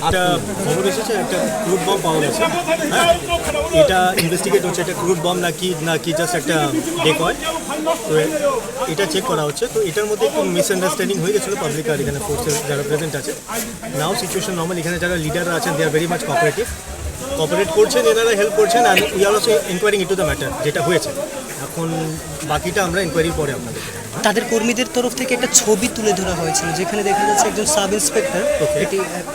একটা খবর এসেছে, একটা ক্রুড বম পাওয়া গেছে। হ্যাঁ, এটা ইনভেস্টিগেট হচ্ছে, এটা ক্রুড বম নাকি জাস্ট একটা ডেকয়। তো এটা চেক করা হচ্ছে। তো এটার মধ্যে একটু মিসআন্ডারস্ট্যান্ডিং হয়ে গেছিলো পাবলিক আর এখানে ফোর্সেস যারা প্রেজেন্ট আছে। নাও সিচুয়েশন নর্মাল, এখানে যারা লিডাররা আছেন they are very much cooperate করছেন, এনারা হেল্প করছেন। আর we are also inquiring into the matter যেটা হয়েছে। এখন বাকিটা আমরা ইনকোয়ারির পরে আপনাদের। তাদের কর্মীদের তরফ থেকে একটা ছবি তুলে ধরা হয়েছিল, যেখানে দেখা যাচ্ছে একজন সাব ইন্সপেক্টর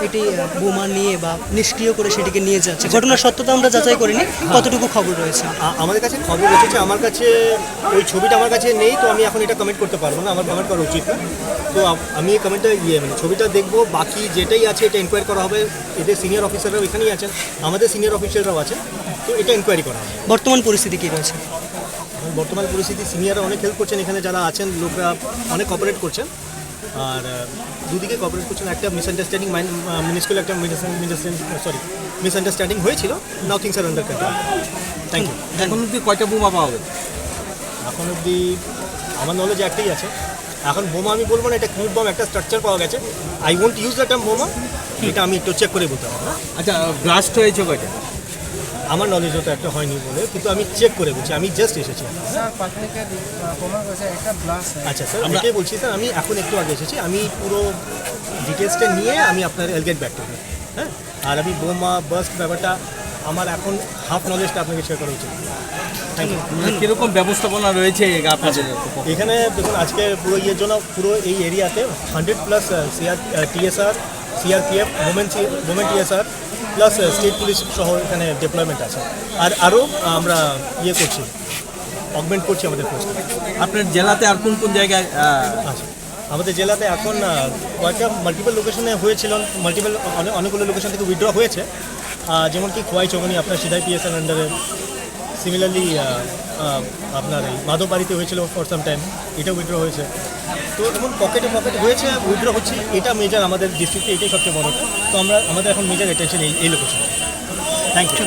এটি বোমা নিয়ে বা নিষ্ক্রিয় করে সেটিকে নিয়ে যাচ্ছে। ঘটনার সত্যতা আমরা যাচাই করিনি, কতটুকু খবর রয়েছে? আমাদের কাছে খবর এসেছে, আমার কাছে ওই ছবিটা আমার কাছে নেই, তো আমি এখন এটা কমেন্ট করতে পারবো না, আমার কমেন্ট করা উচিত না। তো আমি এই কমেন্টটা মানে ছবিটা দেখবো, বাকি যেটাই আছে এটা ইনকোয়ারি করা হবে। এদের সিনিয়র অফিসাররাও এখানেই আছেন, আমাদের সিনিয়র অফিসাররাও আছেন, তো এটা ইনকোয়ারি করা হবে। বর্তমান পরিস্থিতি কী রয়েছে? বর্তমান পরিস্থিতি সিনিয়ররা অনেক হেল্প করছেন, এখানে যারা আছেন লোকরা অনেক কোঅপারেট করছেন। আর দুদিকে কোঅপারেট করছেন। একটা মিসআন্ডারস্ট্যান্ডিং মিনিস্কুল একটা মিসআন্ডারস্ট্যান্ডিং হয়েছিল। Now things are under control. Thank you. এখন অব্দি কয়টা বোমা পাওয়া গেছে? এখন অব্দি আমার নলেজ একটাই আছে। এখন বোমা আমি বলবো না, এটা ক্রুড বম একটা স্ট্রাকচার পাওয়া গেছে। I won't use the term বোমা, এটা আমি একটু চেক করে বলতে পারবো। আচ্ছা, ব্লাস্ট হয়েছে কয়টা? আমার নলেজ হতো একটা হয়নি বলে, কিন্তু আমি চেক করে বলছি, আমি জাস্ট এসেছি। আচ্ছা স্যার, আমি এটাই বলছি স্যার, আমি এখন একটু আগে এসেছি, আমি পুরো ডিটেলসটা নিয়ে আমি আপনার এলগেট ব্যাক করবো। হ্যাঁ, আর আমি বোমা বাস্ট ব্যাপারটা আমার এখন হাফ নলেজটা আপনাকে শেয়ার করা উচিত। Thank you. কীরকম ব্যবস্থাপনা রয়েছে আপনাদের? এখানে দেখুন, আজকে পুরো ইয়ের জন্য পুরো এই এরিয়াতে 100+ TSR, CRPF, moment TSR plus state police সহ এখানে ডেপ্লয়মেন্ট আছে। আর আরও আমরা করছি, অগমেন্ট করছি আমাদের ফোর্স। আপনার জেলাতে আর কোন কোন জায়গায়? আচ্ছা, আমাদের জেলাতে এখন কয়েকটা মাল্টিপল লোকেশনে হয়েছিল, অনেকগুলো লোকেশন থেকে উইথড্র হয়েছে। যেমন কি খোয়াই চৌমনি আপনার সিধাই PSR আন্ডারে। সিমিলারলি আপনার এই মাধববাড়িতে হয়েছিল ফর সাম টাইম, এটা উইথড্র হয়েছে। তো এমন পকেটে হয়েছে, উইথড্র হচ্ছে। এটা মেজর আমাদের ডিস্ট্রিক্টে, এটাই সবচেয়ে বড়টা। তো আমাদের এখন মেজর অ্যাটেনশন এই লোকেশনে। Thank you.